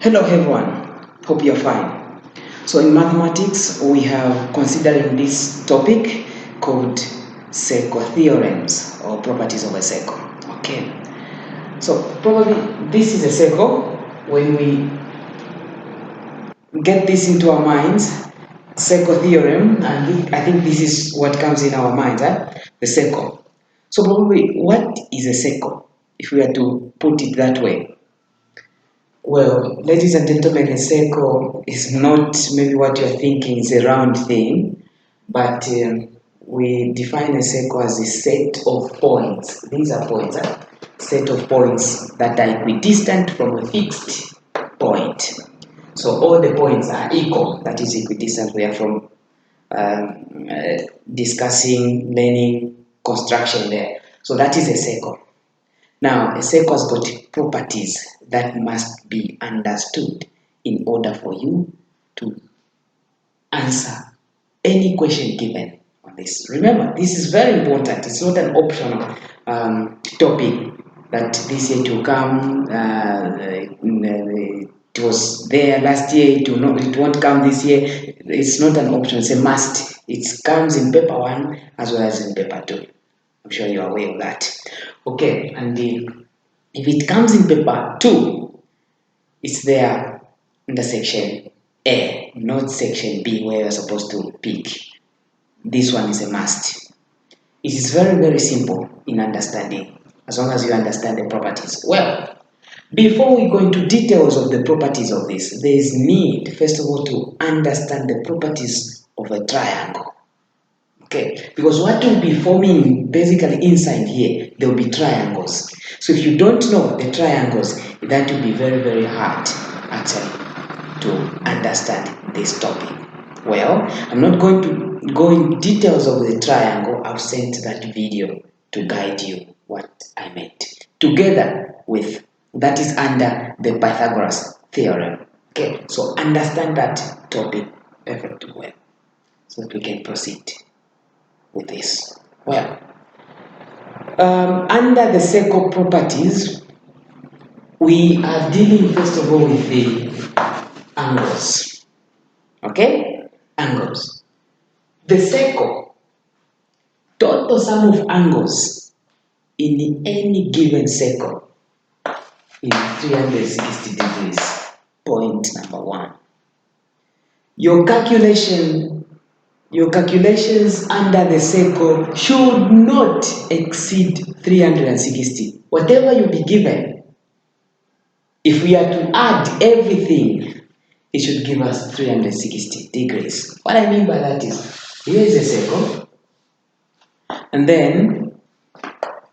Hello everyone, hope you're fine. So in mathematics, we have considering this topic called circle theorems or properties of a circle. Okay, so probably this is a circle. When we get this into our minds, circle theorem, and I think this is what comes in our minds, the circle. So probably what is a circle, if we are to put it that way? Well, ladies and gentlemen, a circle is not maybe what you're thinking, it's a round thing, but we define a circle as a set of points. These are points, set of points that are equidistant from a fixed point. So all the points are equal, that is equidistant. We are from discussing, learning, construction there. So that is a circle. Now, a circle has got properties that must be understood in order for you to answer any question given on this. Remember, this is very important. It's not an optional topic that this year to come. It was there last year. It won't come this year. It's not an option. It's a must. It comes in paper 1 as well as in paper 2. I'm sure you are aware of that. Okay, and if it comes in paper 2, it's there in the section A, not section B where you're supposed to pick. This one is a must. It is very, very simple in understanding, as long as you understand the properties. Well, before we go into details of the properties of this, there is need, first of all, to understand the properties of a triangle. Okay, because what will be forming basically inside here, there will be triangles. So if you don't know the triangles, that will be very, very hard actually to understand this topic. Well, I'm not going to go in details of the triangle. I've sent that video to guide you what I meant. Together with, that is under the Pythagoras theorem. Okay, so understand that topic perfectly well so that we can proceed with this. Well, under the circle properties, we are dealing first of all with the angles. Okay? Angles. The circle, total sum of angles in any given circle is 360 degrees. Point number 1. Your calculations under the circle should not exceed 360. Whatever you be given, if we are to add everything, it should give us 360 degrees. What I mean by that is, here is a circle, and then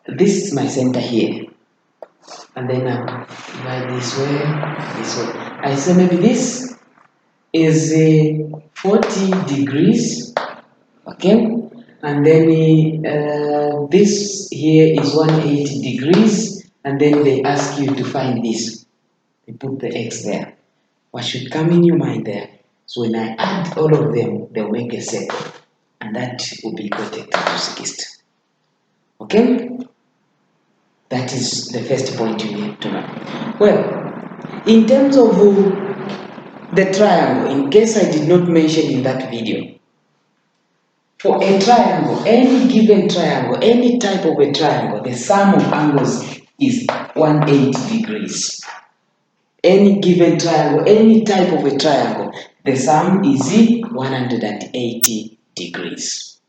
this is my center here, and then I divide this way. I say maybe this is 40 degrees. Okay, and then this here is 180 degrees, and then they ask you to find this. They put the x there. What should come in your mind there? So when I add all of them, they'll make a circle, and that will be equal to 360. Okay, that is the first point you need to know. Well, in terms of the triangle, in case I did not mention in that video, for a triangle, any given triangle, any type of a triangle, the sum of angles is 180 degrees. Any given triangle, any type of a triangle, the sum is 180 degrees.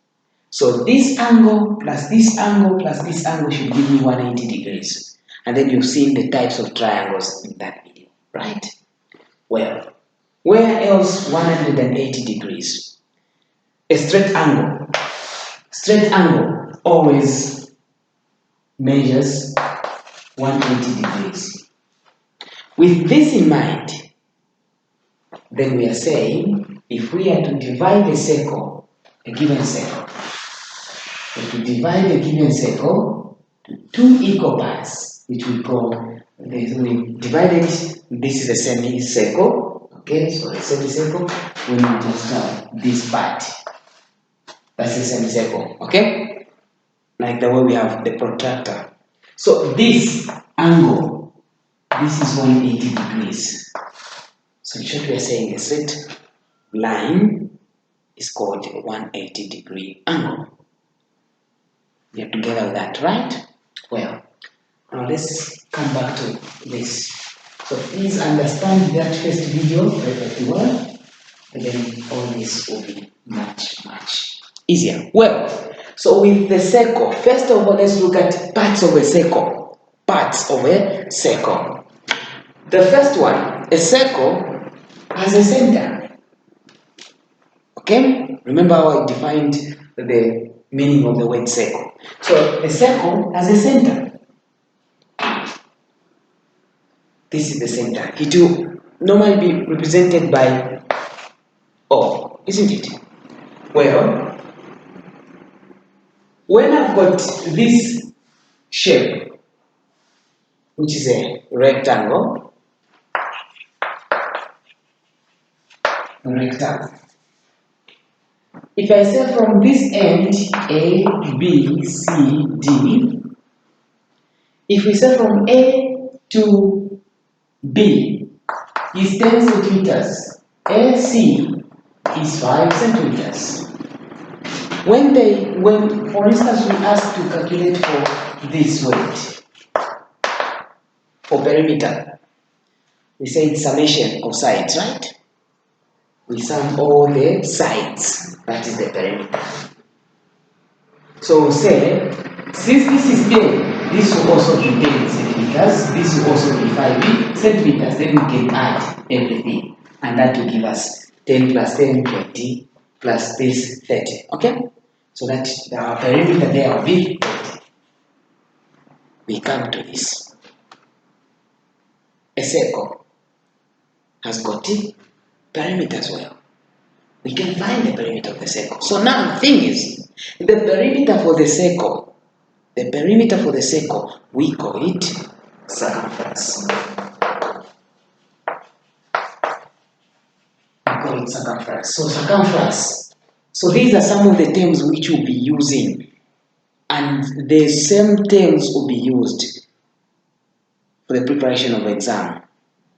So this angle plus this angle plus this angle should give me 180 degrees. And then you've seen the types of triangles in that video, right? Well, where else 180 degrees? A straight angle. Straight angle always measures 180 degrees. With this in mind, then we are saying if we are to divide a circle, a given circle, to divide a given circle to 2 equal parts, which we call, we divided, this is a semicircle, okay, so a semicircle, we will just have this part. That's the semicircle, okay? Like the way we have the protractor. So this angle, this is 180 degrees. So in short, we are saying a straight line is called a 180-degree angle. We are together with that, right? Well, now let's come back to this. So please understand that first video perfectly well, and then all this will be much easier. Well, so with the circle, first of all, let's look at parts of a circle. Parts of a circle. The first one, a circle has a center. Okay? Remember how I defined the meaning of the word circle. So a circle has a center. This is the center. It will normally be represented by O, isn't it? Well, when I've got this shape, which is a rectangle, if I say from this end A, B, C, D, if we say from A to B is 10 centimeters, AC is 5 centimeters. When for instance, we ask to calculate for this weight, for perimeter, we say it's summation of sides, right? We sum all the sides, that is the perimeter. So we say, since this is 10, this will also be 10 centimeters, this will also be 5 centimeters, then we can add everything. And that will give us 10 plus 10, 20, plus this 30, okay? So that our perimeter there will be 30. We come to this. A circle has got a perimeter as well. We can find the perimeter of the circle. So now the thing is, the perimeter for the circle, we call it circumference. So circumference. So these are some of the terms which we'll be using, and the same terms will be used for the preparation of exam.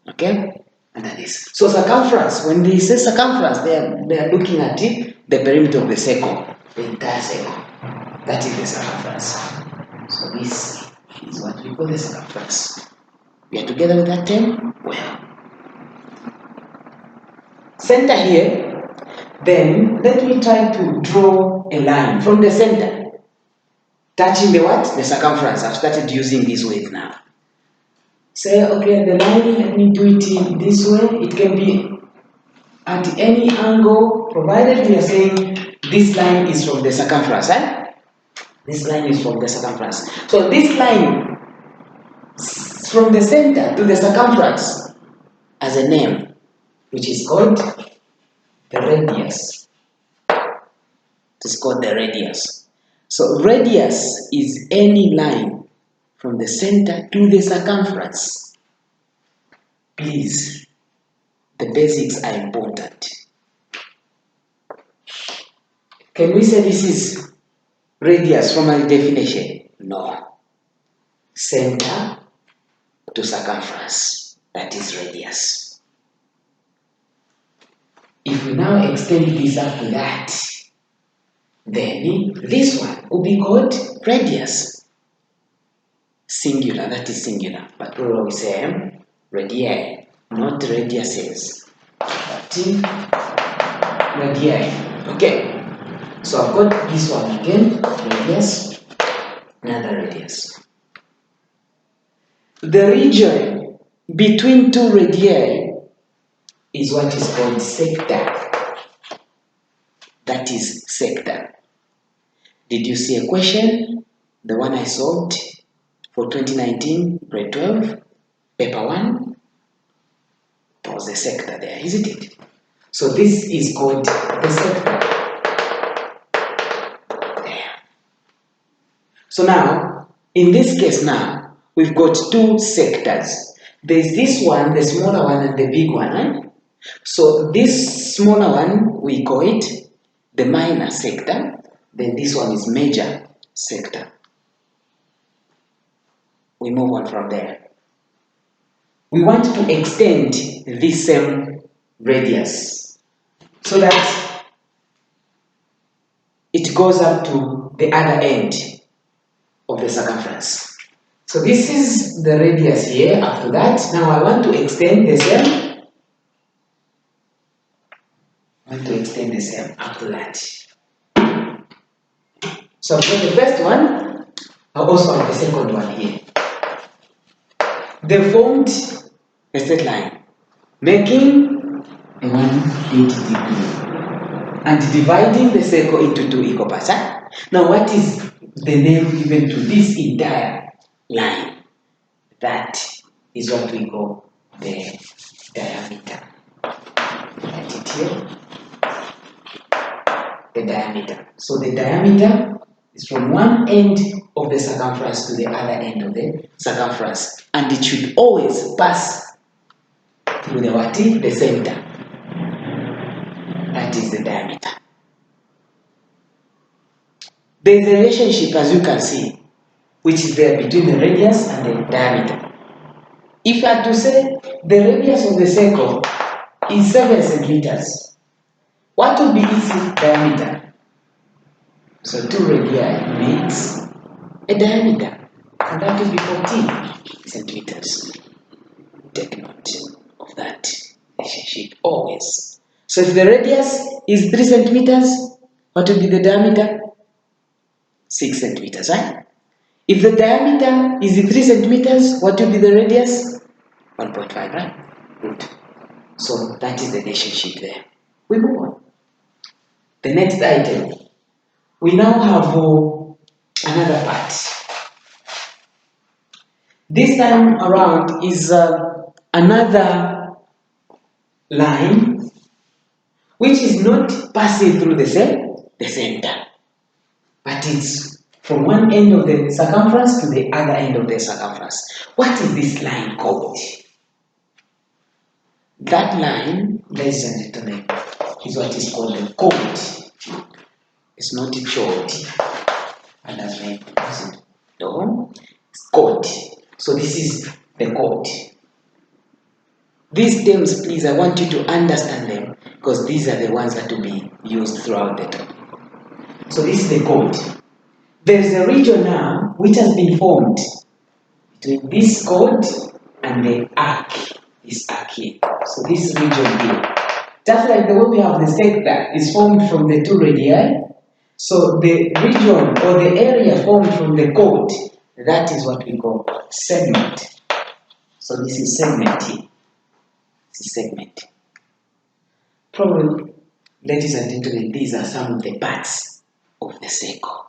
Okay? Under this. So circumference, when they say circumference, they are looking at it, the perimeter of the circle, the entire circle. That is the circumference. So this is what we call the circumference. We are together with that term? Well. Center here, then let me try to draw a line from the center, touching the what? The circumference. I've started using this way now. Say, okay, the line, let me do it in this way. It can be at any angle, provided we are saying this line is from the circumference, eh? This line is from the circumference. So this line from the center to the circumference has a name, which is called the radius. It is called the radius. So radius is any line from the center to the circumference. Please, the basics are important. Can we say this is radius from a definition? No. Center to circumference, that is radius. If we now extend this up to that, then this one will be called radius. Singular, that is singular. But plural we say radii, not radiuses, but radii. Okay. So I've got this one again, radius, another radius. The region between two radii is what is called sector. That is sector. Did you see a question? The one I solved for 2019, grade 12, paper 1? There was a sector there, isn't it? So this is called the sector. There. So now, in this case now, we've got two sectors. There's this one, the smaller one, and the big one, right? So this smaller one, we call it the minor sector. Then this one is major sector. We move on from there. We want to extend this same radius so that it goes up to the other end of the circumference. So this is the radius here. After that, now I want to extend the same. After that. So for the first one, I also have the second one here. They formed a straight line, making a 180 degree and dividing the circle into two equal parts. Now, what is the name given to this entire line? That is what we call the diameter. Write it here. The diameter. So the diameter is from one end of the circumference to the other end of the circumference, and it should always pass through the what? The center. That is the diameter. There is a relationship, as you can see, which is there between the radius and the diameter. If I had to say the radius of the circle is 7 centimeters, what would be its diameter? So 2 radii makes a diameter, and that will be 14 centimeters. Take note of that relationship always. So if the radius is 3 centimeters, what will be the diameter? 6 centimeters, right? If the diameter is 3 centimeters, what will be the radius? 1.5, right? Good. So that is the relationship there. We move on. The next item. We now have another part. This time around is another line which is not passing through the center, but it's from one end of the circumference to the other end of the circumference. What is this line called? That line, ladies and gentlemen, is what is called the chord. It's not a chord. And that's why it's chord. So this is the chord. These terms, please, I want you to understand them because these are the ones that will be used throughout the topic. So this is the chord. There is a region now which has been formed between this chord and the arc, this arc here. So this region here. Just like the way we have the sector is formed from the 2 radii, so the region or the area formed from the chord, that is what we call segment. So this is segment here. This is segment. Probably, ladies and gentlemen, these are some of the parts of the circle.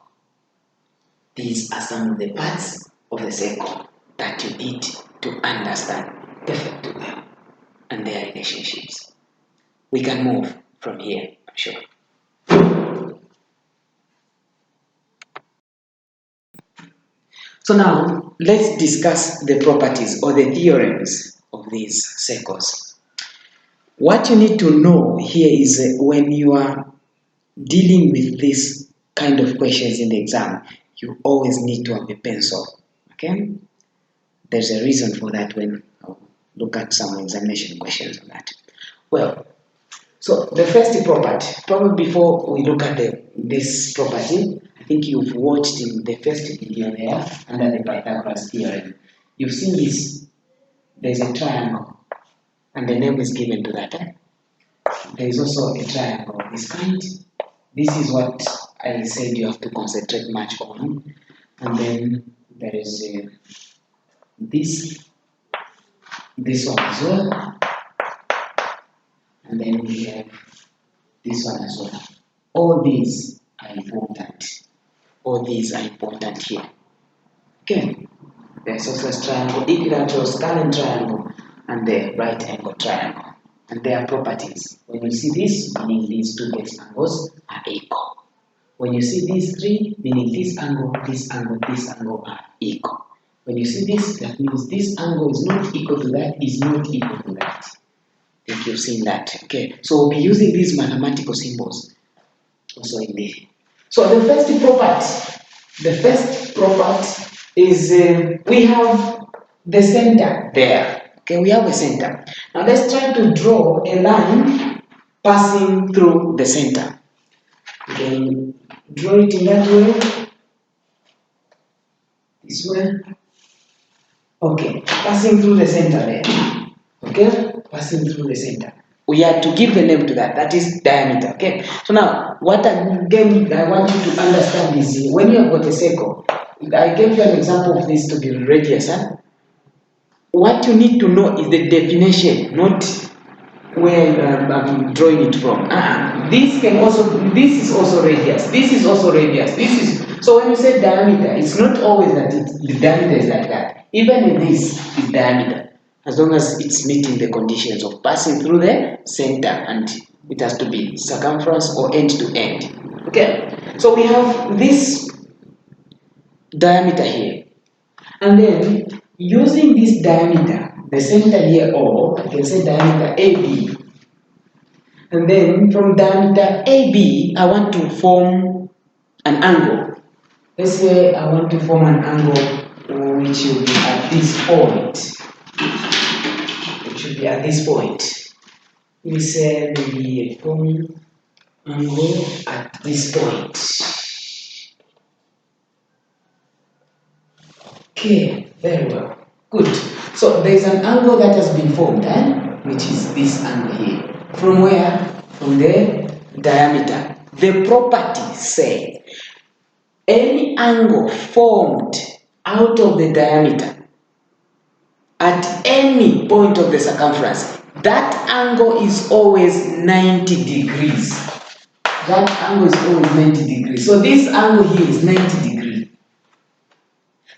These are some of the parts of the circle that you need to understand perfectly well and their relationships. We can move from here, I'm sure. So now, let's discuss the properties or the theorems of these circles. What you need to know here is when you are dealing with this kind of questions in the exam, you always need to have a pencil, okay? There's a reason for that when I'll look at some examination questions on that. Well, so the first property, probably before we look at this property, I think you've watched in the first video there under the Pythagoras theorem. You've seen this, there's a triangle, and the name is given to that. There is also a triangle of this kind. This is what I said you have to concentrate much on. And then there is this one as well. And then we have this one as well. All these are important. All these are important here. Okay. There's also a triangle, equilateral scalene triangle, and the right angle triangle. And their properties. When you see this, meaning these two base angles are equal. When you see these three, meaning this angle are equal. When you see this, that means this angle is not equal to that, is not equal to that. I think you've seen that. Okay, so we'll be using these mathematical symbols also in this. So the first property is we have the center there. Okay, we have a center. Now let's try to draw a line passing through the center. We can draw it in that way. This way. Okay, passing through the center there. Okay, passing through the center. We have to give the name to that. That is diameter. Okay. So now, what again I want you to understand is when you have got a circle. I gave you an example of this to be radius. Huh? What you need to know is the definition, not where I'm drawing it from. This is also radius. This is also radius. This is so when you say diameter, it's not always that the diameter is like that. Even this is diameter, as long as it's meeting the conditions of passing through the center, and it has to be circumference or end to end. Okay, so we have this diameter here, and then using this diameter, the center here, or I can say diameter AB, and then from diameter AB, I want to form an angle. Let's say I want to form an angle which will be at this point. It should be at this point. We say maybe a form angle at this point. Okay, very well. Good. So there is an angle that has been formed, which is this angle here. From where? From the diameter. The properties say any angle formed out of the diameter at any point of the circumference, that angle is always 90 degrees. That angle is always 90 degrees. So this angle here is 90 degrees.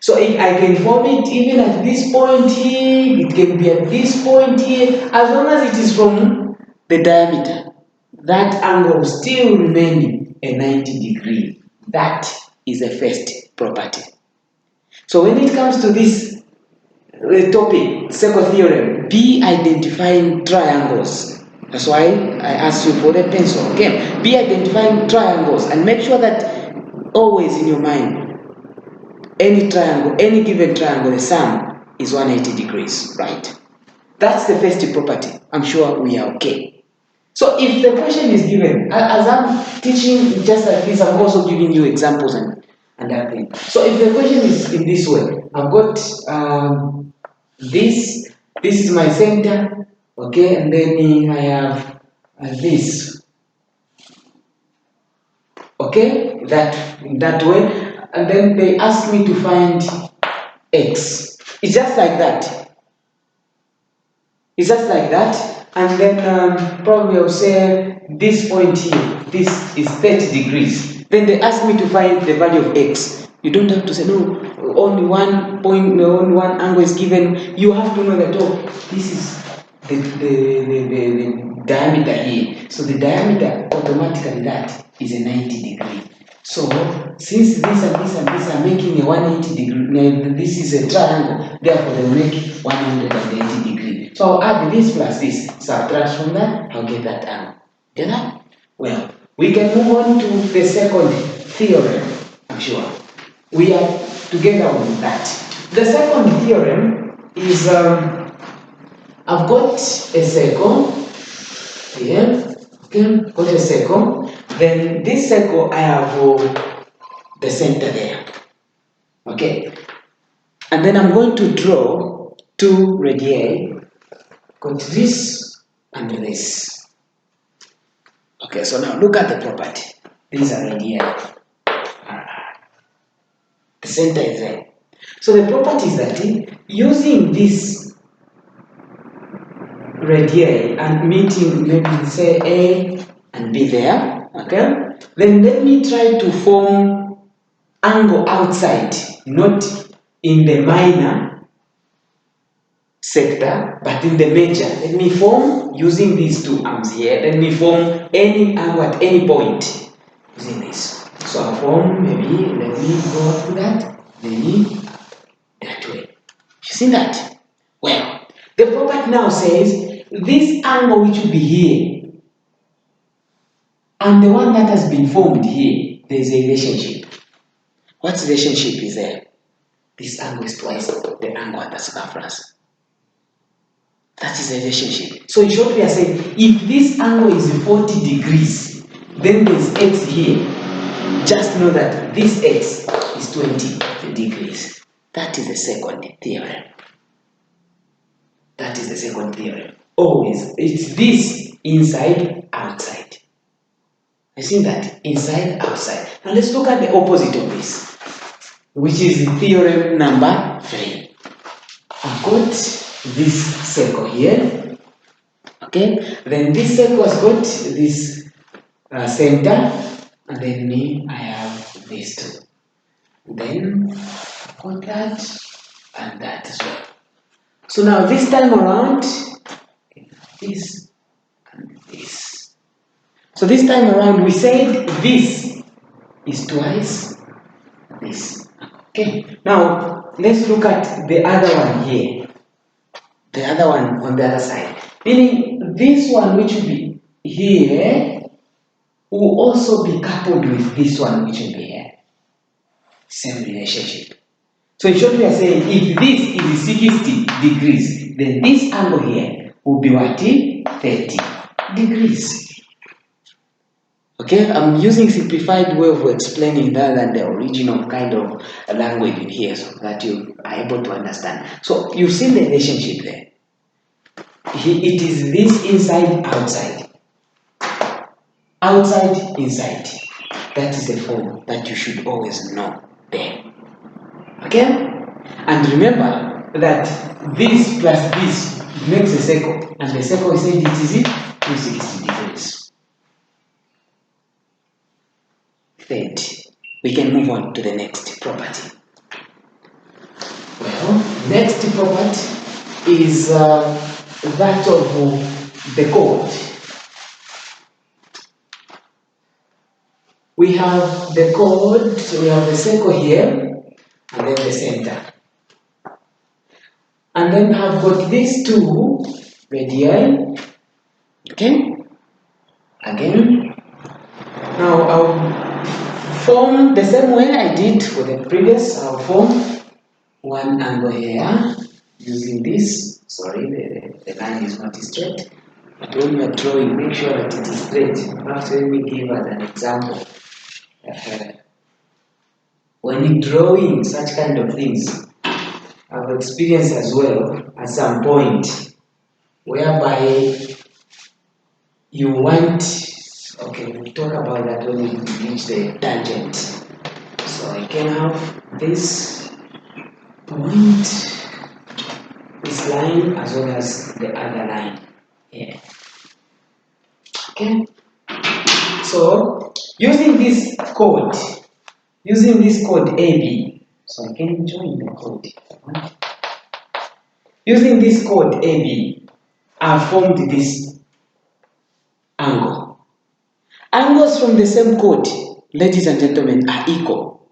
So if I can form it even at this point here, it can be at this point here, as long as it is from the diameter, that angle will still remain a 90 degree. That is the first property. So when it comes to this topic, second theorem, be identifying triangles. That's why I asked you for the pencil. Okay, be identifying triangles and make sure that always in your mind, any triangle, any given triangle, the sum is 180 degrees, right? That's the first property. I'm sure we are okay. So if the question is given, as I'm teaching just like this, I'm also giving you examples and that thing. So if the question is in this way, I've got this is my center, okay, and then I have this, okay, that way, and then they ask me to find x. It's just like that. It's just like that, and then probably I'll say this point here, this is 30 degrees. Then they ask me to find the value of x. You don't have to say, no, only one point, only one angle is given. You have to know that, oh, this is the diameter here. So the diameter, automatically that is a 90 degree. So since this and this and this are making a 180 degree, this is a triangle, therefore they will make 180 degree. So I'll add this plus this, subtract from that, I'll get that angle. Get that? Well, we can move on to the second theorem, I'm sure. We are together with that. The second theorem is, I've got a circle here, okay, got a circle. Then this circle, I have the center there, okay. And then I'm going to draw two radii, got this and this. Okay, so now look at the property. These are radii. The center is there. So the property is that using this radii and meeting maybe say A and B there, okay, then let me try to form angle outside, not in the minor sector, but in the major. Let me form using these two arms here. Let me form any angle at any point using this. So I'll form maybe, let me go up to that, maybe that way. You see that? Well, the property now says this angle which will be here and the one that has been formed here, there is a relationship. What relationship is there? This angle is twice the angle at the circumference. That is the relationship. So in short, we are saying if this angle is 40 degrees, then there's x here. Just know that this x is 20 degrees. That is the second theorem. That is the second theorem. Always, it's this inside, outside. I see that inside, outside. Now let's look at the opposite of this, which is theorem number 3. I've got this circle here. Okay, then this circle has got this center, and then I have these two. Then I've got that and that as well. So now this time around, this and this. So this time around we said this is twice this. Okay, now let's look at the other one here. The other one on the other side. Meaning this one which will be here will also be coupled with this one which will be here. Same relationship. So in short, we are saying if this is 60 degrees, then this angle here will be what? 30 degrees. Okay, I'm using simplified way of explaining that than the original kind of language in here so that you are able to understand. So you've seen the relationship there. It is this inside, outside. Outside, inside. That is a form that you should always know there. Okay? And remember that this plus this makes a circle. And the circle is said it is 360 degrees. Third, we can move on to the next property. Well, next property is that of the chord. We have the chord, so we have the circle here, and then the center. And then I've got these two radii. Okay? Again. Now I'll form the same way I did for the previous. I'll form one angle here using this. Sorry, the line is not straight. But when you are drawing, make sure that it is straight. Perhaps let me give us an example. When you're drawing such kind of things, I've experienced as well at some point whereby you want, okay, we'll talk about that when we reach the tangent. So I can have this point, this line as well as the other line here. Okay? So using this code AB, so I can join the code. Using this code AB, I've formed this angle. Angles from the same code, ladies and gentlemen, are equal.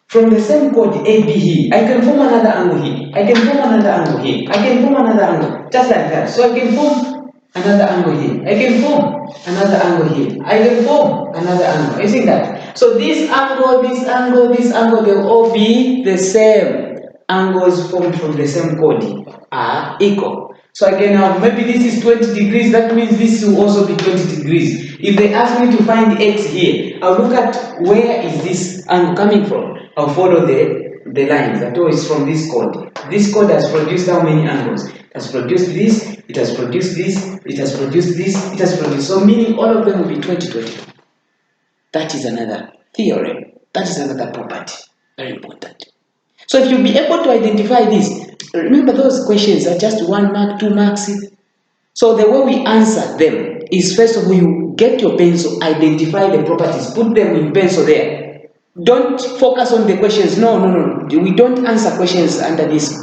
From the same code AB here, I can form another angle here. I can form another angle here. I can form another angle, just like that. So I can form another angle here. I can form another angle here. I can form another angle. You see that? So this angle, this angle, this angle, they'll all be the same. Angles formed from the same chord are equal. So I can have, maybe this is 20 degrees, that means this will also be 20 degrees. If they ask me to find x here, I'll look at where is this angle coming from. I'll follow the lines that is from this chord. This chord has produced how many angles? It has produced this, it has produced this, it has produced this, it has produced. So meaning all of them will be 20, 20. That is another theorem. That is another property. Very important. So if you'll be able to identify this, remember those questions are just 1 mark, 2 marks. So the way we answer them is first of all, you get your pencil, identify the properties, put them in pencil there. Don't focus on the questions. No. We don't answer questions under this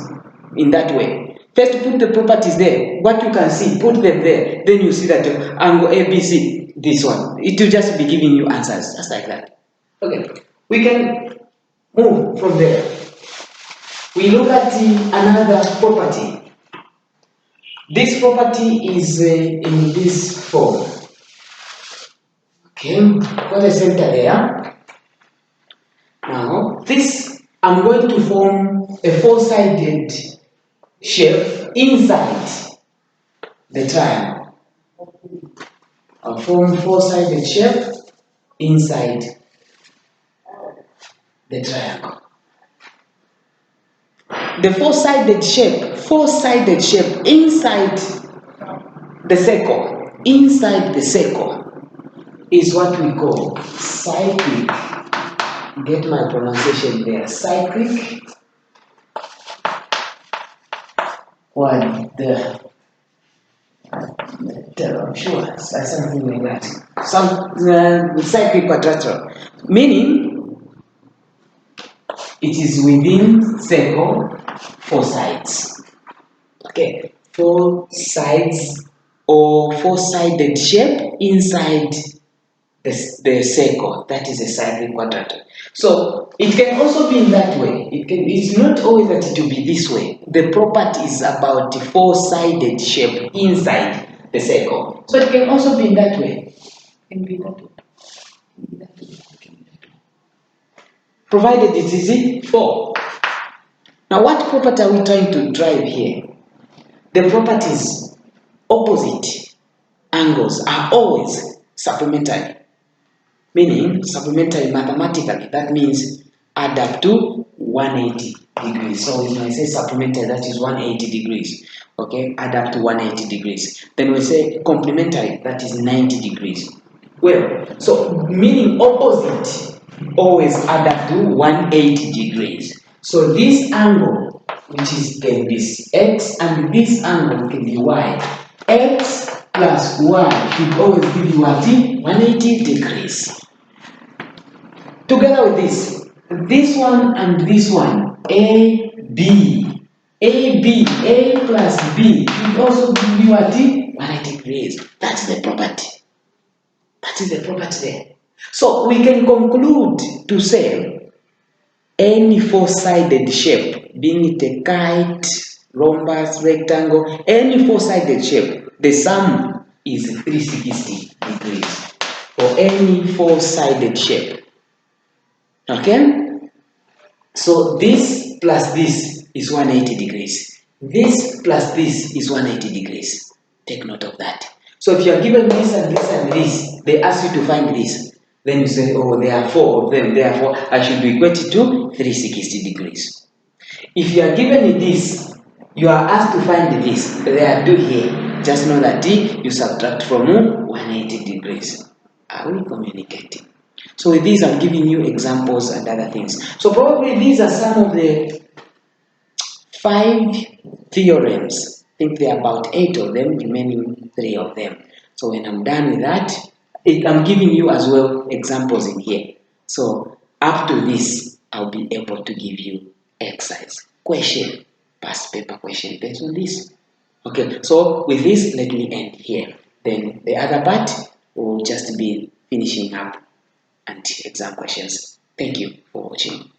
in that way. First put the properties there. What you can see, put them there. Then you see that angle ABC, this one. It will just be giving you answers, just like that. Okay, we can move from there. We look at another property. This property is in this form. Okay, got a center there. Now, this I'm going to form a four-sided shape inside the triangle. I'll form four-sided shape inside the triangle. The four-sided shape inside the circle is what we call cyclic. Get my pronunciation there. Cyclic. I'm sure something like that. Cyclic quadrilateral, meaning it is within circle, four sides. Okay, four sides or four-sided shape inside the circle. That is a cyclic quadrilateral. So it can also be in that way. It's not always that it will be this way. The property is about the four-sided shape inside the circle. So it can also be in that way. It can be that way. Provided it is in 4. Now what property are we trying to drive here? The properties opposite angles are always supplementary. Meaning supplementary mathematically, that means add up to 180 degrees. So when I say supplementary, that is 180 degrees. Okay, add up to 180 degrees. Then we say complementary, that is 90 degrees. Well, so meaning opposite always add up to 180 degrees. So this angle, which is can be x, and this angle can be y. X plus y should always give you what? 180 degrees. Together with this one and this one, A plus B should also give you what? 180 degrees. That's the property. That is the property there. So we can conclude to say any four-sided shape, being it a kite, rhombus, rectangle, any four-sided shape, the sum is 360 degrees for any four-sided shape. Okay? So this plus this is 180 degrees. This plus this is 180 degrees. Take note of that. So if you are given this and this and this, they ask you to find this. Then you say, oh, there are 4 of them, therefore I should be equated to 360 degrees. If you are given this, you are asked to find this. There are 2 here. Just know that you subtract from 180 degrees. Are we communicating? So with these, I'm giving you examples and other things. So probably these are some of the 5 theorems. I think there are about 8 of them, remaining 3 of them. So when I'm done with that, I'm giving you as well examples in here. So up to this, I'll be able to give you exercise, question, past paper question based on this. Okay, so with this, let me end here. Then the other part will just be finishing up and exam questions. Thank you for watching.